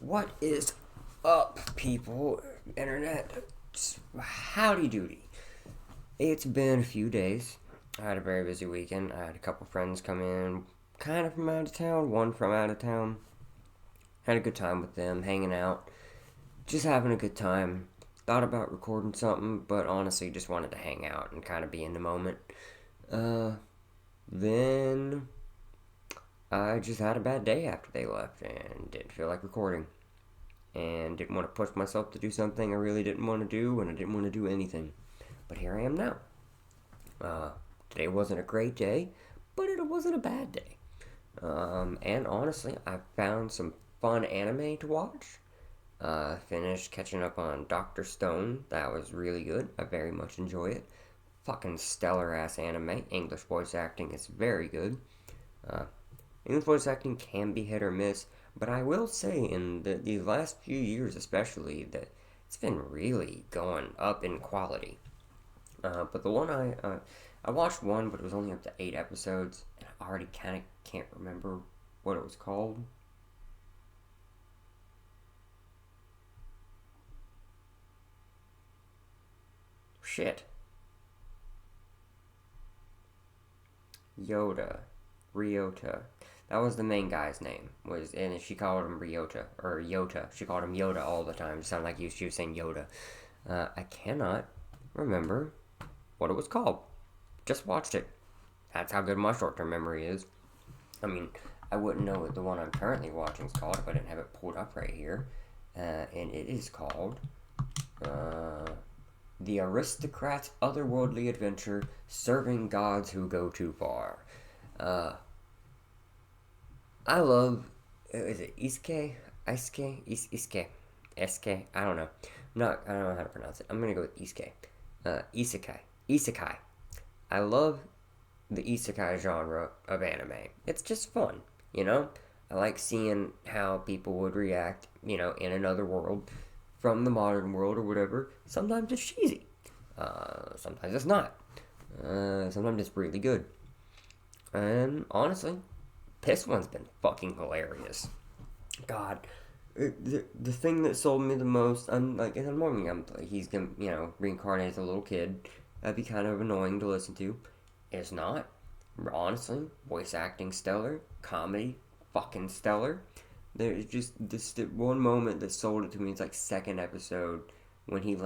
What is up, people? Internet. Howdy doody. It's been a few days. I had a very busy weekend. I had a couple friends come in, kind of from out of town, one from out of town. Had a good time with them, hanging out, just having a good time. Thought about recording something, but honestly just wanted to hang out and kind of be in the moment. Then I just had a bad day after they left and didn't feel like recording. And didn't want to push myself to do something I really didn't want to do, and I didn't want to do anything. But here I am now. Today wasn't a great day, but it wasn't a bad day. And honestly, I found some fun anime to watch. Finished catching up on Dr. Stone. That was really good. I very much enjoy it. Fucking stellar ass anime. English voice acting is very good. English voice acting can be hit or miss, but I will say in these last few years especially that it's been really going up in quality. But the one I watched one, but it was only up to 8 episodes, and I already kind of can't remember what it was called. Shit. Ryota. That was the main guy's name. And she called him Ryota or Yota. She called him Yoda all the time. It sounded like she was saying Yoda. I cannot remember what it was called. Just watched it. That's how good my short-term memory is. I mean, I wouldn't know what the one I'm currently watching is called if I didn't have it pulled up right here. And it is called The Aristocrat's Otherworldly Adventure Serving Gods Who Go Too Far. I love, is it Isekai? Isekai? I don't know. I don't know how to pronounce it. I'm gonna go with Isekai. Isekai. I love the Isekai genre of anime. It's just fun, you know? I like seeing how people would react, in another world from the modern world or whatever. Sometimes it's cheesy. Sometimes it's not. Sometimes it's really good. And honestly, this one's been fucking hilarious. God, the thing that sold me the most, I'm like, in the morning, he's gonna, reincarnate as a little kid. That'd be kind of annoying to listen to. It's not. Honestly, voice acting stellar, comedy fucking stellar. There's just this one moment that sold it to me. It's like second episode when he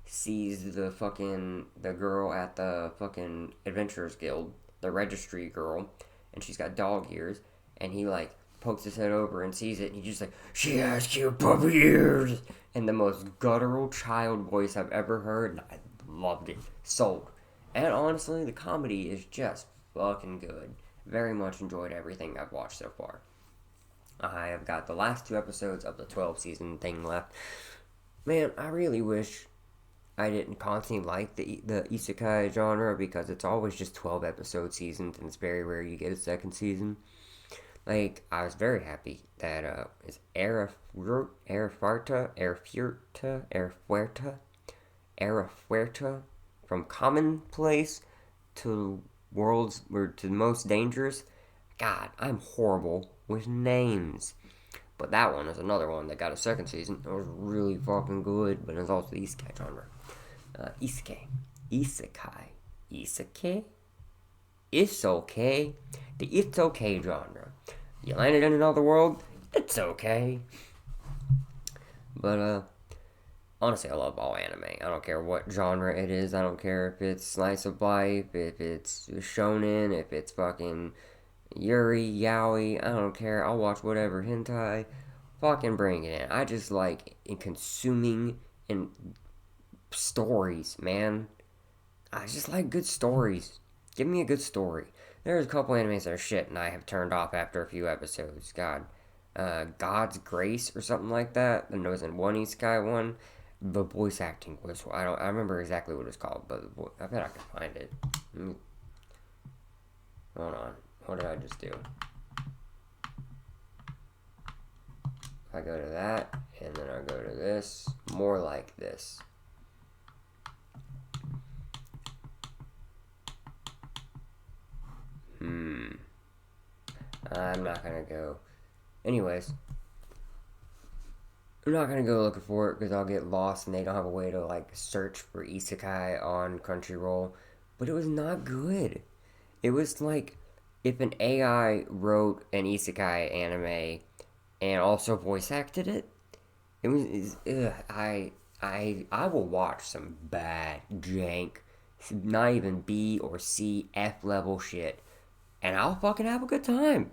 sees the girl at the fucking Adventurers Guild, the registry girl, and she's got dog ears, and he pokes his head over and sees it, and he's just she has cute puppy ears, and the most guttural child voice I've ever heard, and I loved it. Sold. And honestly, the comedy is just fucking good. Very much enjoyed everything I've watched so far. I have got the last 2 episodes of the 12 season thing left. Man, I really wish I didn't constantly like the isekai genre, because it's always just 12 episode seasons, and it's very rare you get a second season. I was very happy that is Arafuerta from Commonplace to Worlds or to Most Dangerous. God, I'm horrible with names. But that one is another one that got a second season. It was really fucking good, but it's also the isekai genre. Isekai. It's okay. The it's okay genre. You landed in another world, it's okay. But, honestly, I love all anime. I don't care what genre it is. I don't care if it's slice of life, if it's shonen, if it's fucking yuri, yaoi. I don't care. I'll watch whatever, hentai. Fucking bring it in. I just like in consuming in stories, man. I just like good stories. Give me a good story. There's a couple animes that are shit, and I have turned off after a few episodes. God. God's Grace or something like that. And there was in one isekai one. The voice acting was, I remember exactly what it was called, but I bet I can find it. Hold on. What did I just do? I go to that, and then I go to this. More like this. I'm not gonna go. Anyways, I'm not gonna go looking for it because I'll get lost and they don't have a way to like search for isekai on Crunchyroll. But it was not good. It was like if an AI wrote an isekai anime and also voice acted it. It was I will watch some bad jank, not even B or C F level shit, and I'll fucking have a good time.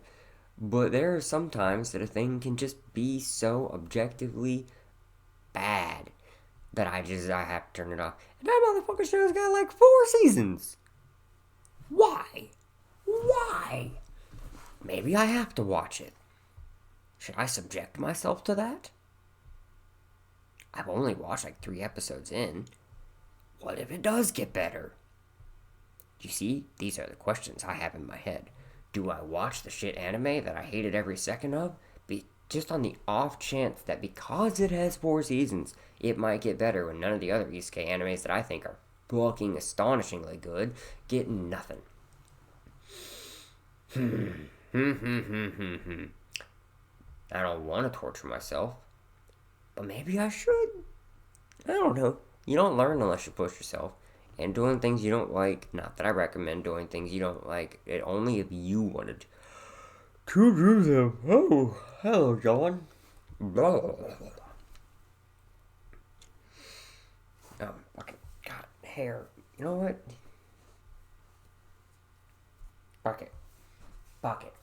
But there are some times that a thing can just be so objectively bad that I have to turn it off. And that motherfucker show's got like 4 seasons. Why? Why? Maybe I have to watch it. Should I subject myself to that? I've only watched like 3 episodes in. What if it does get better? You see, these are the questions I have in my head. Do I watch the shit anime that I hated every second of? Just on the off chance that because it has 4 seasons, it might get better when none of the other isekai animes that I think are fucking astonishingly good get nothing. I don't want to torture myself, but maybe I should. I don't know. You don't learn unless you push yourself. And doing things you don't like, not that I recommend doing things you don't like, it only if you wanted to do them. Oh, hello, John. Blah, blah, blah. Oh, fucking God, hair. You know what? Fuck it. Fuck it.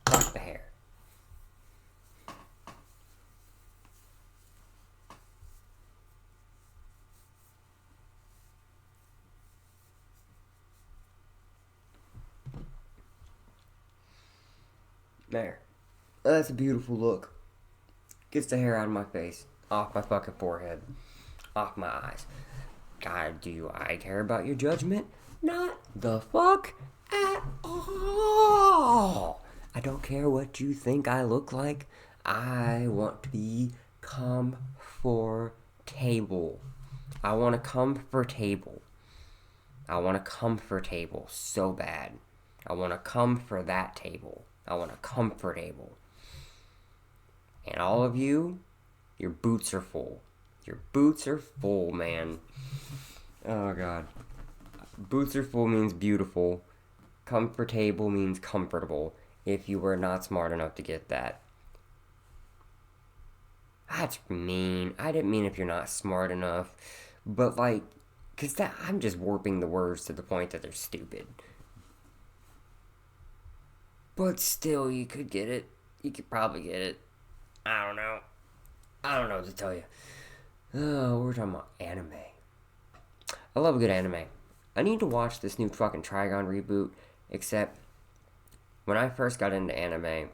Fuck the hair. There. That's a beautiful look. Gets the hair out of my face. Off my fucking forehead. Off my eyes. God, do I care about your judgment? Not the fuck at all. I don't care what you think I look like. I want to be comfortable. I want a comfortable. I want a comfortable so bad. I want to come for that table. I want a comfortable. And all of you, your boots are full. Your boots are full, man. Oh, God. Boots are full means beautiful. Comfortable means comfortable. If you were not smart enough to get that. That's mean. I didn't mean if you're not smart enough. But, like, because I'm just warping the words to the point that they're stupid. But still, you could get it. You could probably get it. I don't know. I don't know what to tell you. Oh, we're talking about anime. I love a good anime. I need to watch this new fucking Trigon reboot, except when I first got into anime,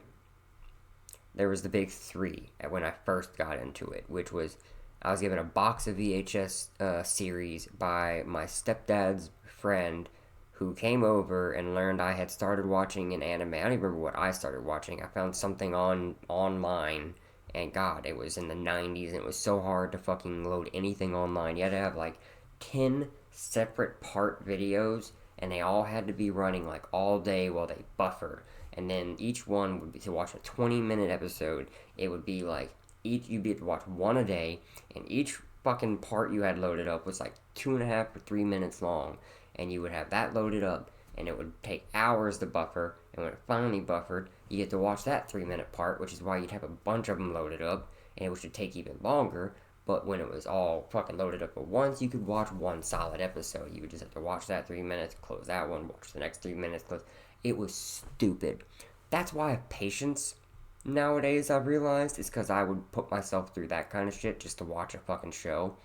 there was the big three when I first got into it, which was I was given a box of VHS series by my stepdad's friend who came over and learned I had started watching an anime. I don't even remember what I started watching. I found something online, and God, it was in the 90s, and it was so hard to fucking load anything online. You had to have like 10 separate part videos, and they all had to be running like all day while they buffered. And then each one would be to watch a 20-minute episode. It would be like you'd be able to watch one a day, and each fucking part you had loaded up was like 2.5 or 3 minutes long, and you would have that loaded up, and it would take hours to buffer. And when it finally buffered, you get to watch that 3-minute part, which is why you'd have a bunch of them loaded up, and it would take even longer. But when it was all fucking loaded up at once, you could watch one solid episode. You would just have to watch that 3 minutes, close that one, watch the next 3 minutes, close. It was stupid. That's why I have patience nowadays, I've realized, is because I would put myself through that kind of shit just to watch a fucking show.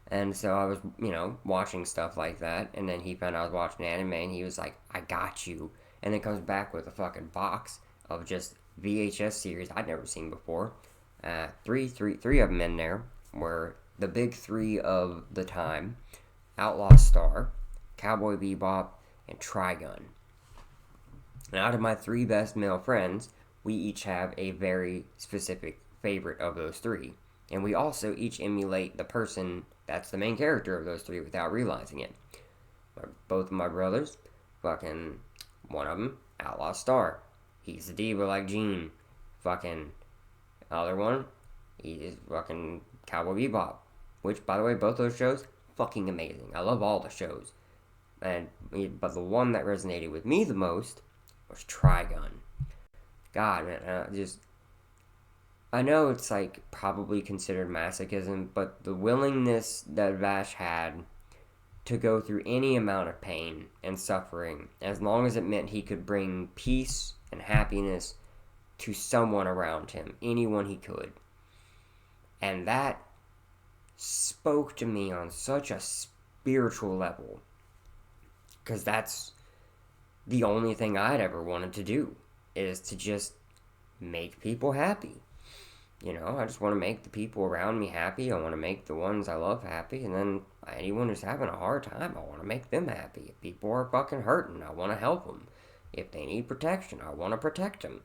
And so I was, watching stuff like that, and then he found out I was watching anime, and he was like, I got you. And then comes back with a fucking box of just VHS series I'd never seen before. Three of them in there were the big three of the time: Outlaw Star, Cowboy Bebop, and Trigun. And out of my 3 best male friends, we each have a very specific favorite of those 3. And we also each emulate the person that's the main character of those 3 without realizing it. Both of my brothers, fucking one of them, Outlaw Star. He's a diva like Gene. Fucking Other one is fucking Cowboy Bebop, which, by the way, both those shows fucking amazing. I love all the shows, but the one that resonated with me the most was Trigun. God, man, I know it's like probably considered masochism, but the willingness that Vash had to go through any amount of pain and suffering, as long as it meant he could bring peace and happiness to someone around him, anyone he could. And that spoke to me on such a spiritual level, because that's the only thing I'd ever wanted to do, is to just make people happy. I just want to make the people around me happy. I want to make the ones I love happy. And then anyone who's having a hard time, I want to make them happy. If people are fucking hurting, I want to help them. If they need protection, I want to protect them.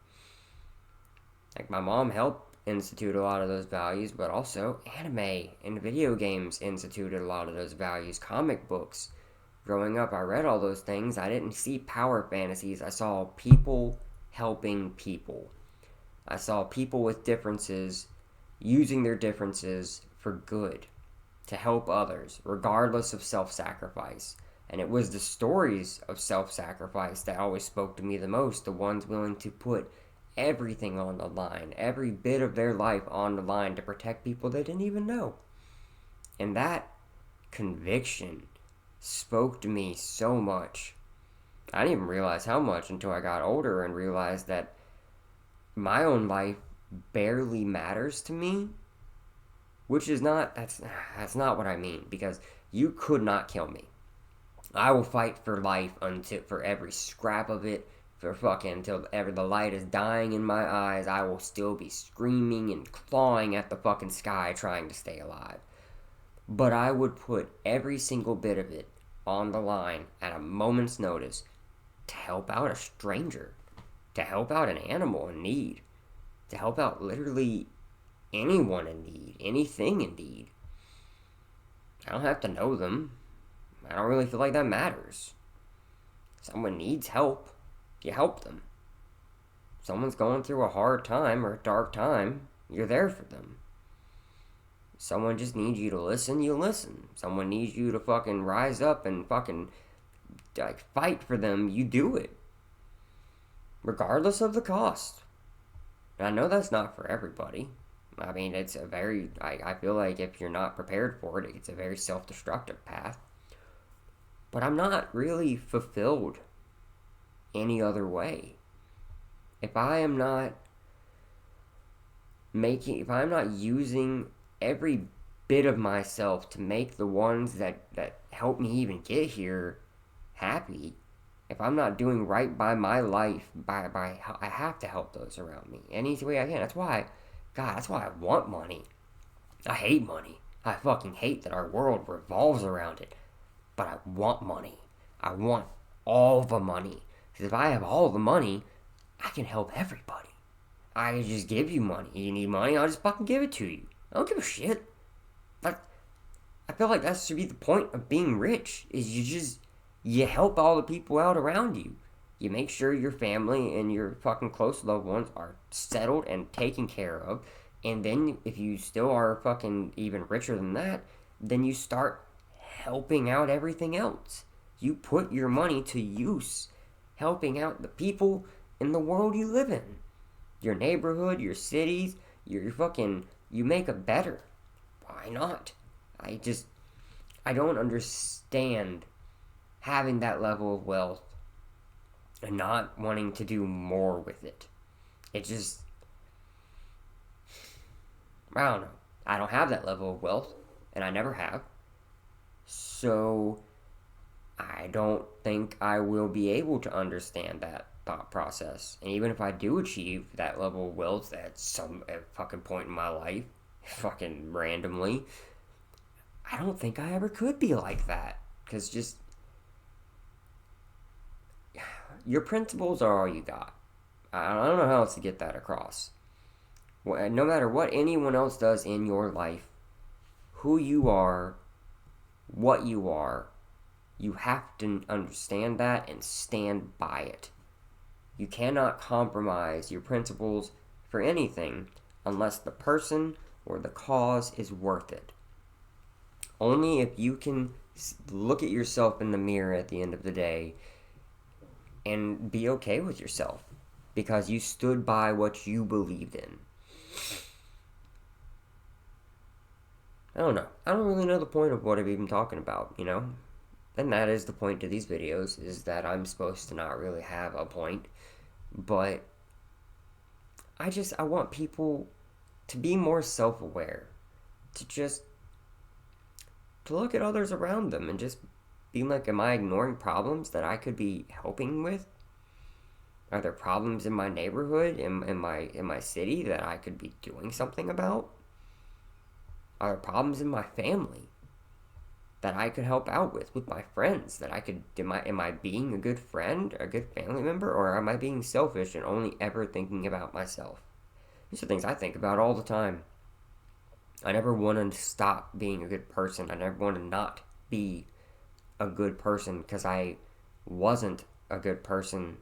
Like, my mom helped institute a lot of those values, but also anime and video games instituted a lot of those values. Comic books. Growing up, I read all those things. I didn't see power fantasies. I saw people helping people. I saw people with differences using their differences for good, to help others, regardless of self-sacrifice. And it was the stories of self-sacrifice that always spoke to me the most, the ones willing to put everything on the line, every bit of their life on the line to protect people they didn't even know. And that conviction spoke to me so much. I didn't even realize how much until I got older and realized that my own life barely matters to me, which is that's not what I mean, because you could not kill me. I will fight for life for every scrap of it, for fucking until ever the light is dying in my eyes. I will still be screaming and clawing at the fucking sky trying to stay alive. But I would put every single bit of it on the line at a moment's notice to help out a stranger, to help out an animal in need, to help out literally anyone in need, anything in need. I don't have to know them. I don't really feel like that matters. Someone needs help, you help them. Someone's going through a hard time or a dark time, you're there for them. Someone just needs you to listen, you listen. Someone needs you to fucking rise up and fucking fight for them, you do it. Regardless of the cost. And I know that's not for everybody. I mean, it's a very, I feel like if you're not prepared for it, it's a very self-destructive path. But I'm not really fulfilled any other way. If I am not using every bit of myself to make the ones that help me even get here happy, if I'm not doing right by my life, I have to help those around me any way I can. That's why I want money. I hate money. I fucking hate that our world revolves around it. But I want money. I want all the money. Because if I have all the money, I can help everybody. I can just give you money. You need money, I'll just fucking give it to you. I don't give a shit. I feel like that should be the point of being rich, is you help all the people out around you. You make sure your family and your fucking close loved ones are settled and taken care of. And then if you still are fucking even richer than that, then you start helping out everything else. You put your money to use, helping out the people in the world you live in. Your neighborhood, your cities, you make it better. Why not? I don't understand having that level of wealth and not wanting to do more with it. I don't know. I don't have that level of wealth, and I never have. So I don't think I will be able to understand that thought process. And even if I do achieve that level of wealth at some fucking point in my life, fucking randomly, I don't think I ever could be like that. Because your principles are all you got. I don't know how else to get that across. No matter what anyone else does in your life, who you are, what you have to understand that and stand by it. You cannot compromise your principles for anything unless the person or the cause is worth it. Only if you can look at yourself in the mirror at the end of the day and be okay with yourself because you stood by what you believed in. I don't know. I don't really know the point of what I'm even talking about, you know? And that is the point to these videos, is that I'm supposed to not really have a point. But I want people to be more self-aware. To look at others around them and just be like, am I ignoring problems that I could be helping with? Are there problems in my neighborhood, in my city that I could be doing something about? Are there problems in my family that I could help out with my friends, that I could, am I being a good friend, a good family member, or am I being selfish and only ever thinking about myself? These are things I think about all the time. I never want to stop being a good person. I never want to not be a good person because I wasn't a good person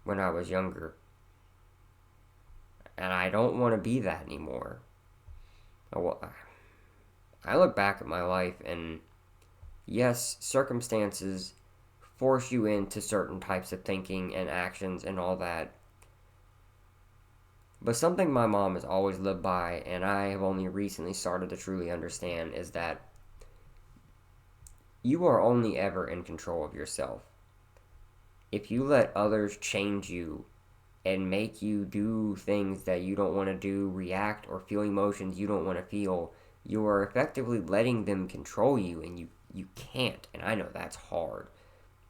when I was younger. And I don't want to be that anymore. I look back at my life and yes, circumstances force you into certain types of thinking and actions and all that. But something my mom has always lived by, and I have only recently started to truly understand, is that you are only ever in control of yourself. If you let others change you and make you do things that you don't want to do, react, or feel emotions you don't want to feel, you are effectively letting them control you, and you can't. And I know that's hard.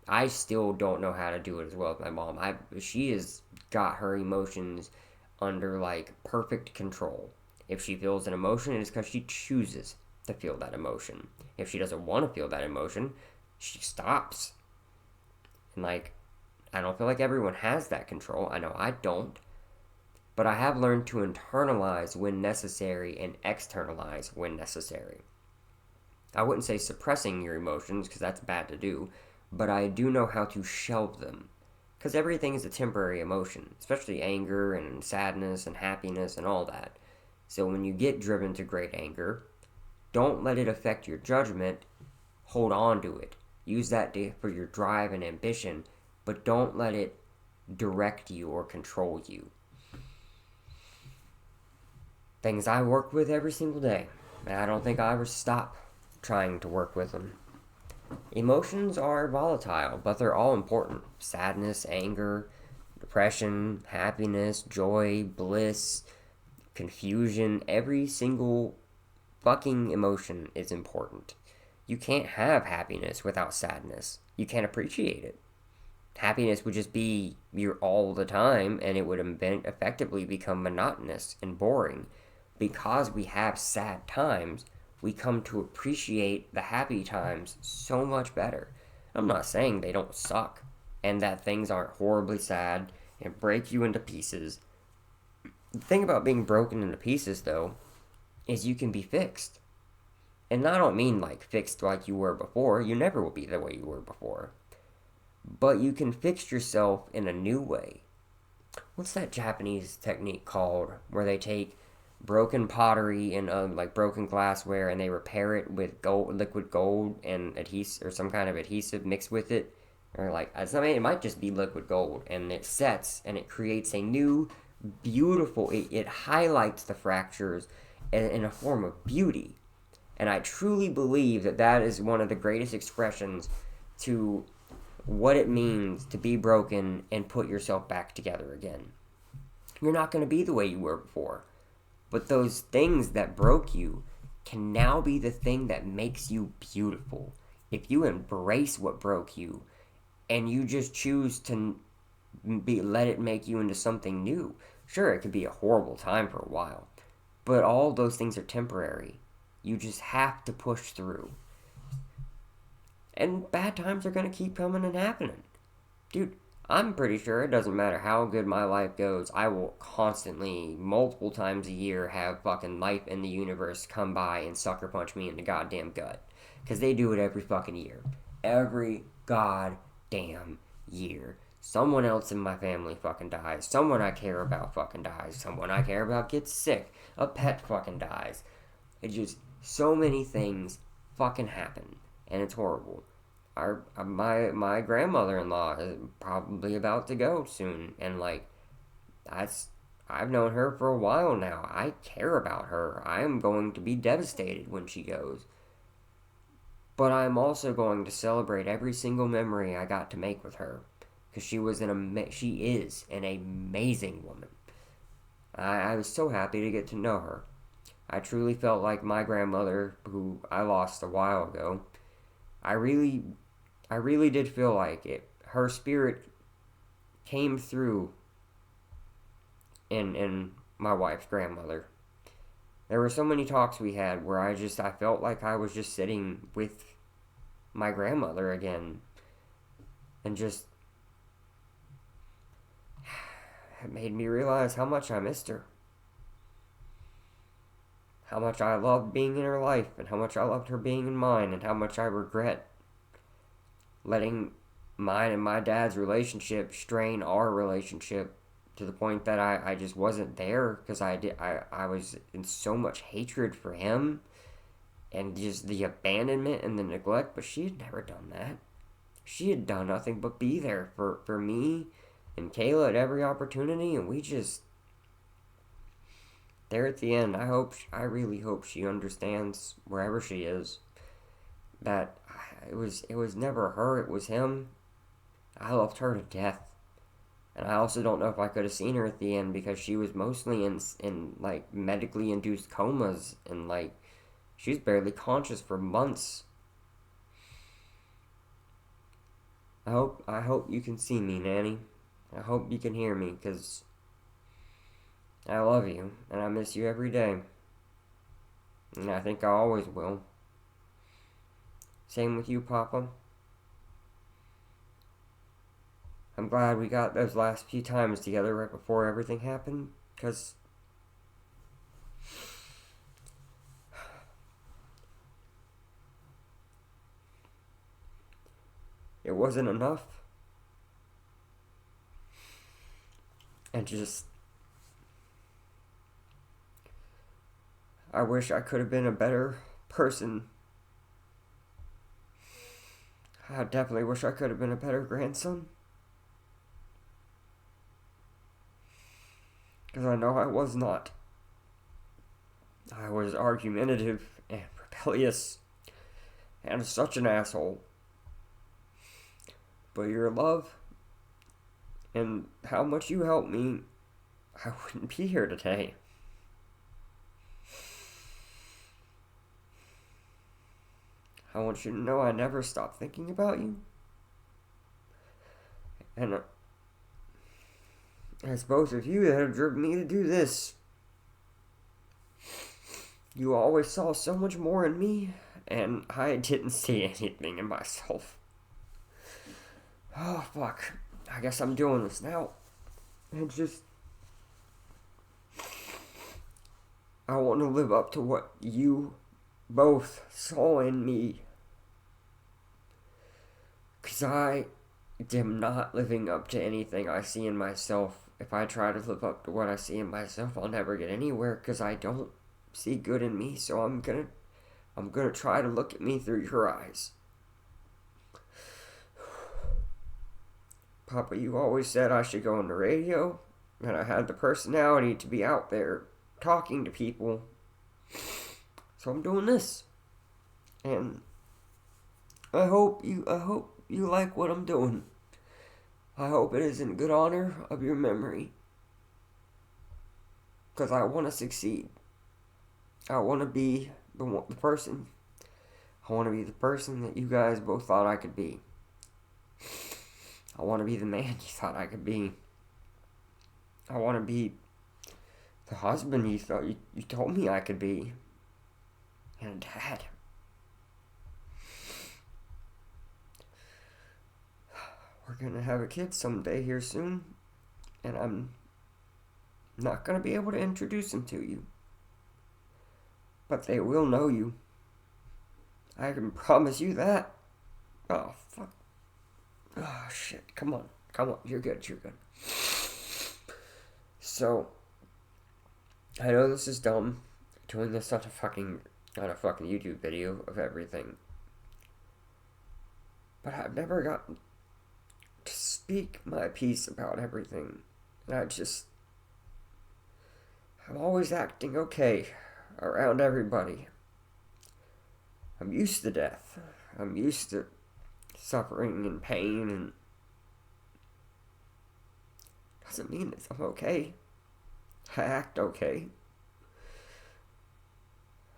I still don't know how to do it as well as my mom. She has got her emotions under like perfect control. If she feels an emotion, it is because she chooses to feel that emotion. If she doesn't want to feel that emotion, she stops. And like, I don't feel like everyone has that control. I know I don't. But I have learned to internalize when necessary and externalize when necessary. I wouldn't say suppressing your emotions, because that's bad to do, but I do know how to shelve them. Because everything is a temporary emotion, especially anger and sadness and happiness and all that. So when you get driven to great anger, don't let it affect your judgment. Hold on to it. Use that for your drive and ambition, but don't let it direct you or control you. Things I work with every single day, and I don't think I'll ever stop trying to work with them. Emotions are volatile, but they're all important. Sadness, anger, depression, happiness, joy, bliss, confusion, every single fucking emotion is important. You can't have happiness without sadness. You can't appreciate it. Happiness would just be your all the time, and it would effectively become monotonous and boring. Because we have sad times, we come to appreciate the happy times so much better. I'm not saying they don't suck, and that things aren't horribly sad and break you into pieces. The thing about being broken into pieces, though, is you can be fixed. And I don't mean like fixed like you were before. You never will be the way you were before. But you can fix yourself in a new way. What's that Japanese technique called where they take broken pottery and like broken glassware and they repair it with liquid gold and adhesive or some kind of adhesive mixed with it, or like it might just be liquid gold, and it sets and it creates a new beautiful, it highlights the fractures in a form of beauty. And I truly believe that is one of the greatest expressions to what it means to be broken and put yourself back together again. You're not going to be the way you were before. But those things that broke you can now be the thing that makes you beautiful. If you embrace what broke you and you just choose to let it make you into something new. Sure, it could be a horrible time for a while, but all those things are temporary. You just have to push through. And bad times are going to keep coming and happening. Dude, I'm pretty sure it doesn't matter how good my life goes, I will constantly, multiple times a year, have fucking life in the universe come by and sucker punch me in the goddamn gut. Because they do it every fucking year. Every goddamn year. Someone else in my family fucking dies. Someone I care about fucking dies. Someone I care about gets sick. A pet fucking dies. It just, so many things fucking happen. And it's horrible. My grandmother-in-law is probably about to go soon. And like, that's, I've known her for a while now. I care about her. I am going to be devastated when she goes. But I'm also going to celebrate every single memory I got to make with her. Because she is an amazing woman. I was so happy to get to know her. I truly felt like my grandmother, who I lost a while ago. I really, I really did feel like it. Her spirit came through in my wife's grandmother. There were so many talks we had where I felt like I was just sitting with my grandmother again, and just it made me realize how much I missed her. How much I loved being in her life, and how much I loved her being in mine, and how much I regret letting mine and my dad's relationship strain our relationship to the point that I just wasn't there because I was in so much hatred for him and just the abandonment and the neglect, but she had never done that. She had done nothing but be there for me and Kayla at every opportunity, and we just there at the end. I really hope she understands wherever she is that it was never her, it was him. I loved her to death. And I also don't know if I could have seen her at the end because she was mostly in like medically induced comas, and like she's barely conscious for months. I hope you can see me, Nanny. I hope you can hear me, cuz I love you and I miss you every day. And I think I always will. Same with you, Papa. I'm glad we got those last few times together right before everything happened, because it wasn't enough. And just, I wish I could have been a better person. I definitely wish I could have been a better grandson. Because I know I was not. I was argumentative and rebellious and such an asshole. But your love and how much you helped me, I wouldn't be here today. I want you to know I never stopped thinking about you. And it's both of you that have driven me to do this. You always saw so much more in me, and I didn't see anything in myself. Oh, fuck. I guess I'm doing this now. And just, I want to live up to what you both saw in me. Because I am not living up to anything I see in myself. If I try to live up to what I see in myself, I'll never get anywhere because I don't see good in me. So I'm gonna try to look at me through your eyes. Papa, you always said I should go on the radio, and I had the personality to be out there talking to people. So I'm doing this. And I hope you like what I'm doing. I hope it is in good honor of your memory. Because I want to succeed. I want to be the person. I want to be the person that you guys both thought I could be. I want to be the man you thought I could be. I want to be the husband you thought you told me I could be. And a dad. We're going to have a kid someday here soon. And I'm not going to be able to introduce him to you. But they will know you. I can promise you that. Oh, fuck. Oh, shit. Come on. Come on, you're good, you're good. So, I know this is dumb, doing this on a fucking YouTube video of everything. But I've never gotten to speak my piece about everything. And I'm always acting okay around everybody. I'm used to death. I'm used to suffering and pain, and doesn't mean that I'm okay. I act okay.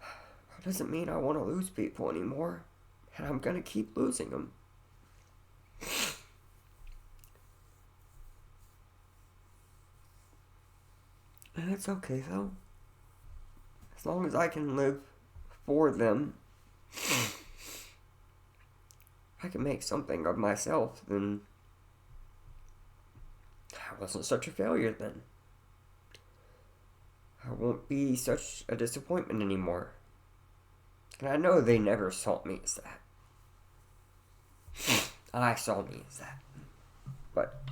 That doesn't mean I want to lose people anymore, and I'm gonna keep losing them. And it's okay though. As long as I can live for them, I can make something of myself, then I wasn't such a failure then. I won't be such a disappointment anymore. And I know they never saw me as that. I saw me as that. But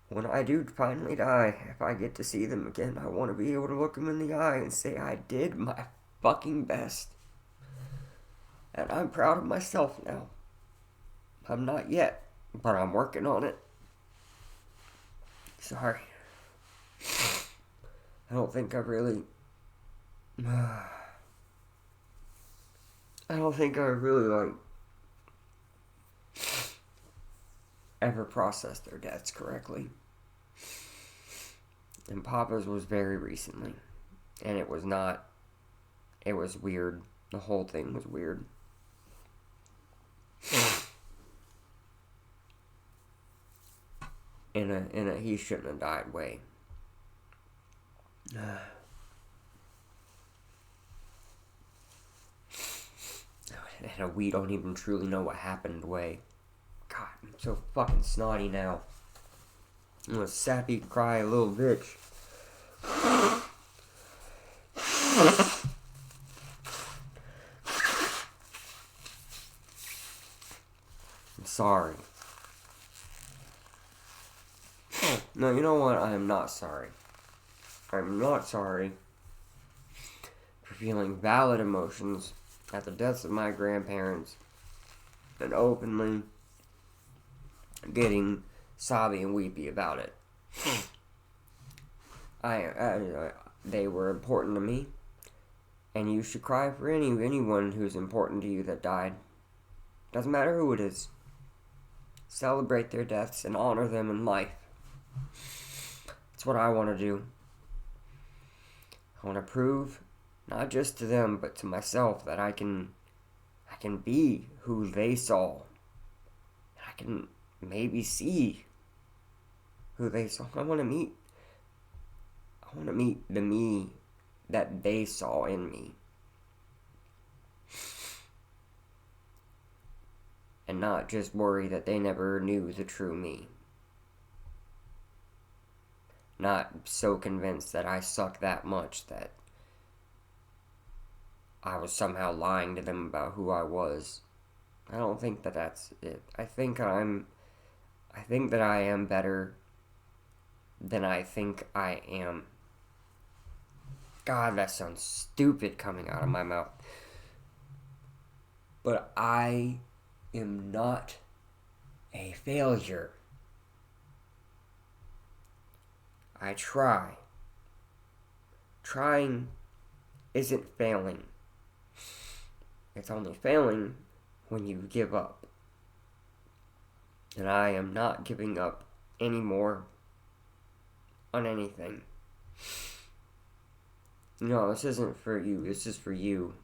when I do finally die, if I get to see them again, I want to be able to look them in the eye and say I did my fucking best. And I'm proud of myself now. I'm not yet, but I'm working on it. Sorry. I don't think I really ever processed their deaths correctly. And Papa's was very recently. And it was weird. The whole thing was weird. In a he shouldn't have died way. In a we don't even truly know what happened way. God, I'm so fucking snotty now. I'm a sappy, cry little bitch. I'm sorry. No, you know what? I am not sorry. I'm not sorry for feeling valid emotions at the deaths of my grandparents and openly getting sobby and weepy about it. They were important to me, and you should cry for anyone who's important to you that died. Doesn't matter who it is. Celebrate their deaths and honor them in life. That's what I want to do. I want to prove, not just to them, but to myself, that I can be who they saw. I can maybe see who they saw. I want to meet the me that they saw in me. And not just worry that they never knew the true me. Not so convinced that I suck that much that I was somehow lying to them about who I was. I don't think that that's it. I think that I am better than I think I am. God, that sounds stupid coming out of my mouth. But I am not a failure. I try. Trying isn't failing. It's only failing when you give up. And I am not giving up anymore on anything. No, this isn't for you. This is for you.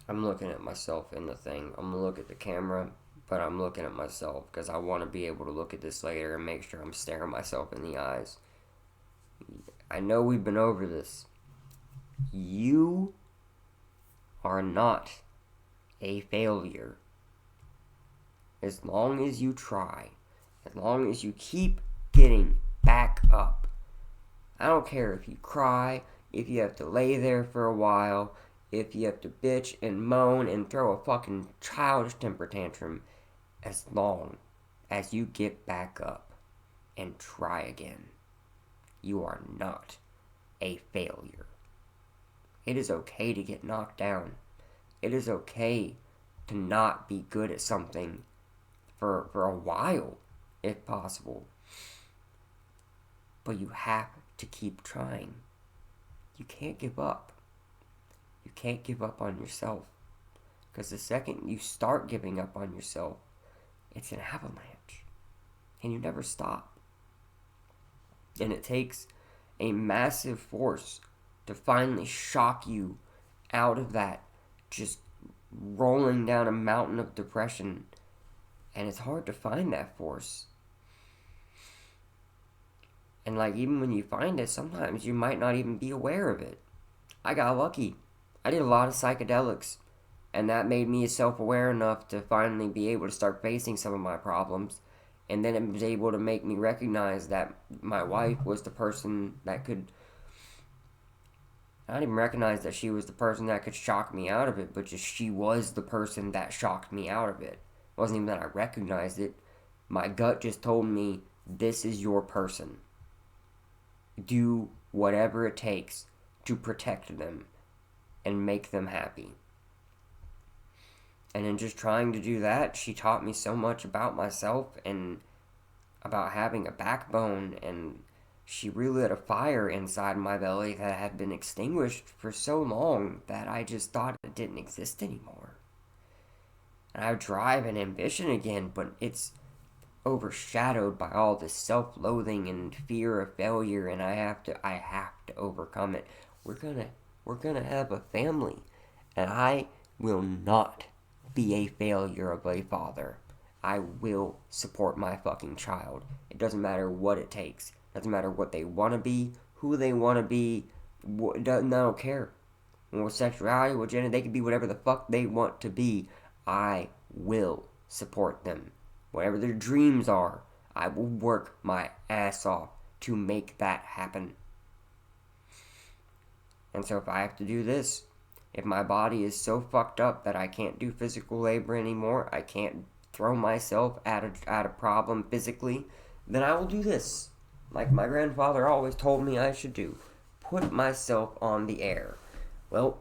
I'm looking at myself in the thing. I'm going to look at the camera, but I'm looking at myself because I want to be able to look at this later and make sure I'm staring myself in the eyes. I know we've been over this. You are not a failure. As long as you try, as long as you keep getting back up, I don't care if you cry, if you have to lay there for a while, if you have to bitch and moan and throw a fucking childish temper tantrum, as long as you get back up and try again. You are not a failure. It is okay to get knocked down. It is okay to not be good at something for a while, if possible. But you have to keep trying. You can't give up. You can't give up on yourself. Because the second you start giving up on yourself, it's an avalanche. And you never stop. And it takes a massive force to finally shock you out of that just rolling down a mountain of depression. And it's hard to find that force. And like, even when you find it, sometimes you might not even be aware of it. I got lucky. I did a lot of psychedelics, and that made me self-aware enough to finally be able to start facing some of my problems. And then it was able to make me recognize that my wife was the person that could... I didn't even recognize that she was the person that could shock me out of it, but just she was the person that shocked me out of it. It wasn't even that I recognized it. My gut just told me, this is your person. Do whatever it takes to protect them and make them happy. And in just trying to do that, she taught me so much about myself and about having a backbone, and she relit a fire inside my belly that had been extinguished for so long that I just thought it didn't exist anymore. And I have drive and ambition again, but it's overshadowed by all this self-loathing and fear of failure, and I have to overcome it. We're gonna have a family, and I will not be a failure of a father. I will support my fucking child. It doesn't matter what it takes. It doesn't matter what they want to be, who they want to be. I don't care. What sexuality, what gender, they can be whatever the fuck they want to be. I will support them. Whatever their dreams are, I will work my ass off to make that happen. And so if I have to do this, if my body is so fucked up that I can't do physical labor anymore, I can't throw myself at a problem physically, then I will do this. Like my grandfather always told me I should do. Put myself on the air. Well,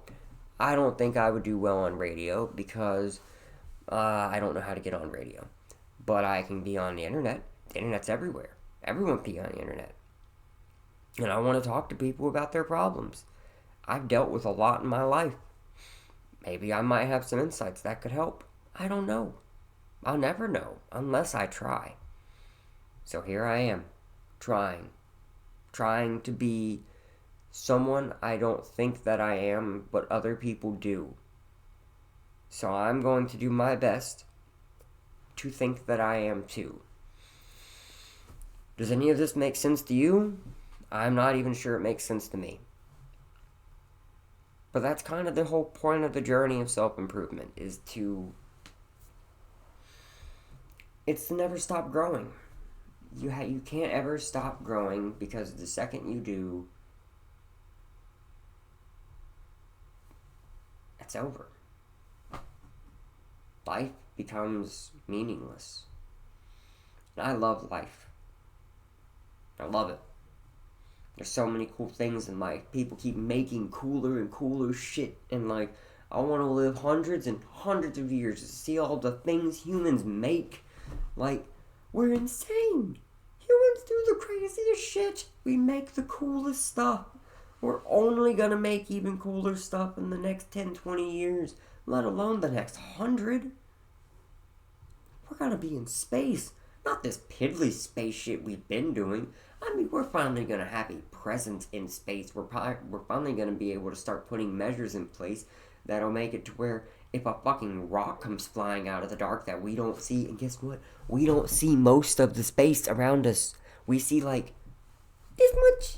I don't think I would do well on radio because I don't know how to get on radio. But I can be on the internet. The internet's everywhere. Everyone can be on the internet. And I want to talk to people about their problems. I've dealt with a lot in my life. Maybe I might have some insights that could help. I don't know. I'll never know unless I try. So here I am, trying to be someone I don't think that I am, but other people do. So I'm going to do my best to think that I am too. Does any of this make sense to you? I'm not even sure it makes sense to me. But that's kind of the whole point of the journey of self-improvement, it's to never stop growing. You can't ever stop growing, because the second you do, it's over. Life becomes meaningless. And I love life. I love it. There's so many cool things in life. People keep making cooler and cooler shit in life. I want to live hundreds and hundreds of years to see all the things humans make. Like, we're insane. Humans do the craziest shit. We make the coolest stuff. We're only gonna make even cooler stuff in the next 10, 20 years, let alone the next 100. We're gonna be in space. Not this piddly space shit we've been doing. I mean, we're finally gonna have a presence in space. We're finally gonna be able to start putting measures in place that'll make it to where if a fucking rock comes flying out of the dark that we don't see, and guess what? We don't see most of the space around us. We see like this much.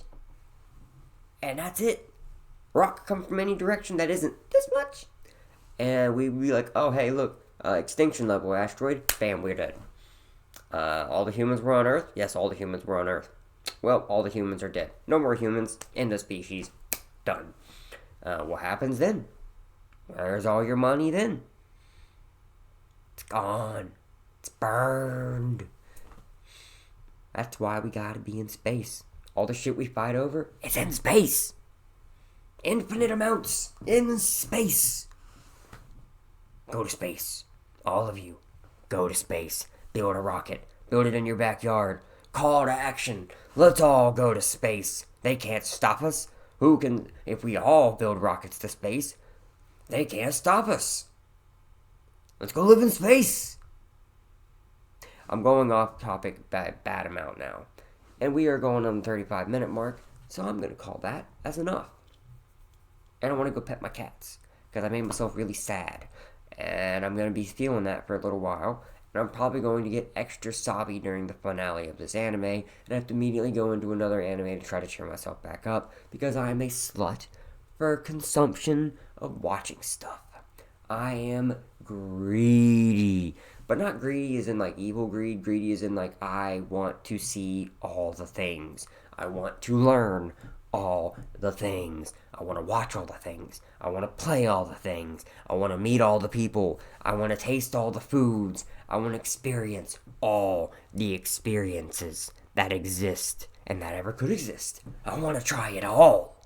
And that's it. Rock comes from any direction that isn't this much. And we'd be like, oh, hey, look, extinction level asteroid. Bam, we're dead. All the humans were on Earth? Yes, all the humans were on Earth. Well, all the humans are dead. No more humans. End of species. Done. What happens then? Where's all your money then? It's gone. It's burned. That's why we gotta be in space. All the shit we fight over, it's in space. Infinite amounts in space. Go to space. All of you. Go to space. Build a rocket. Build it in your backyard. Call to action. Let's all go to space. They can't stop us. Who can, if we all build rockets to space, they can't stop us. Let's go live in space. I'm going off topic bad amount now. And we are going on the 35-minute mark, so I'm going to call that as enough. And I want to go pet my cats, because I made myself really sad. And I'm going to be feeling that for a little while. And I'm probably going to get extra sobby during the finale of this anime, and I have to immediately go into another anime to try to cheer myself back up, because I am a slut for consumption of watching stuff. I am greedy. But not greedy as in like evil greed. Greedy as in like I want to see all the things. I want to learn all the things. I want to watch all the things. I want to play all the things. I want to meet all the people. I want to taste all the foods. I want to experience all the experiences that exist and that ever could exist. I want to try it all.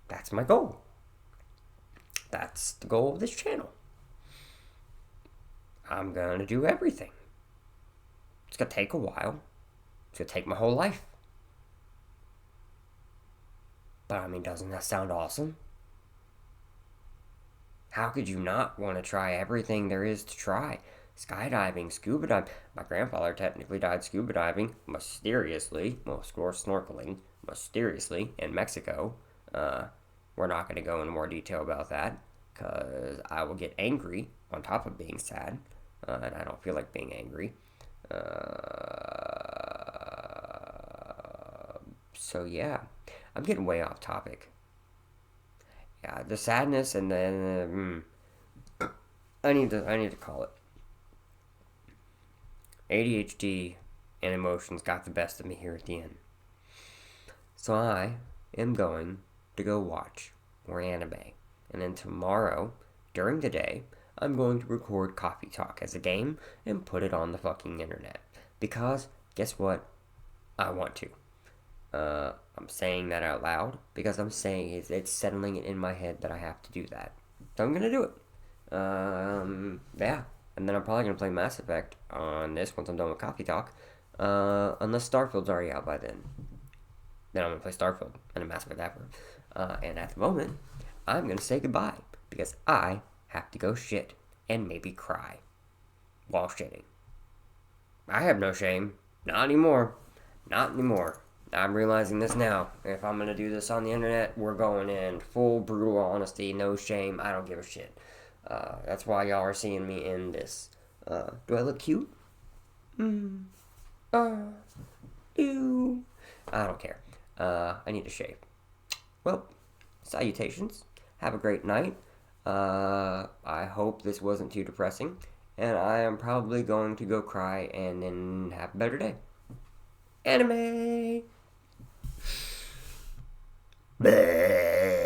That's my goal. That's the goal of this channel. I'm going to do everything. It's going to take a while. It's going to take my whole life. But I mean, doesn't that sound awesome? How could you not want to try everything there is to try? Skydiving, scuba diving. My grandfather technically died scuba diving, mysteriously. Well, of course, snorkeling, mysteriously, in Mexico. We're not going to go into more detail about that, because I will get angry on top of being sad, and I don't feel like being angry. So yeah, I'm getting way off topic. Yeah, the sadness and then I need to call it. ADHD and emotions got the best of me here at the end. So I am going to go watch more anime. And then tomorrow, during the day, I'm going to record Coffee Talk as a game and put it on the fucking internet. Because, guess what? I want to. I'm saying that out loud because I'm saying it's settling it in my head that I have to do that. So I'm going to do it. Yeah. And then I'm probably going to play Mass Effect on this once I'm done with Coffee Talk. Unless Starfield's already out by then. Then I'm going to play Starfield and a Mass Effect after. And at the moment, I'm going to say goodbye because I have to go shit and maybe cry while shitting. I have no shame. Not anymore. Not anymore. I'm realizing this now. If I'm going to do this on the internet, we're going in full brutal honesty, no shame. I don't give a shit. That's why y'all are seeing me in this. Do I look cute? Ew. I don't care. I need to shave. Well, salutations. Have a great night. I hope this wasn't too depressing. And I am probably going to go cry and then have a better day. Anime! Bleh.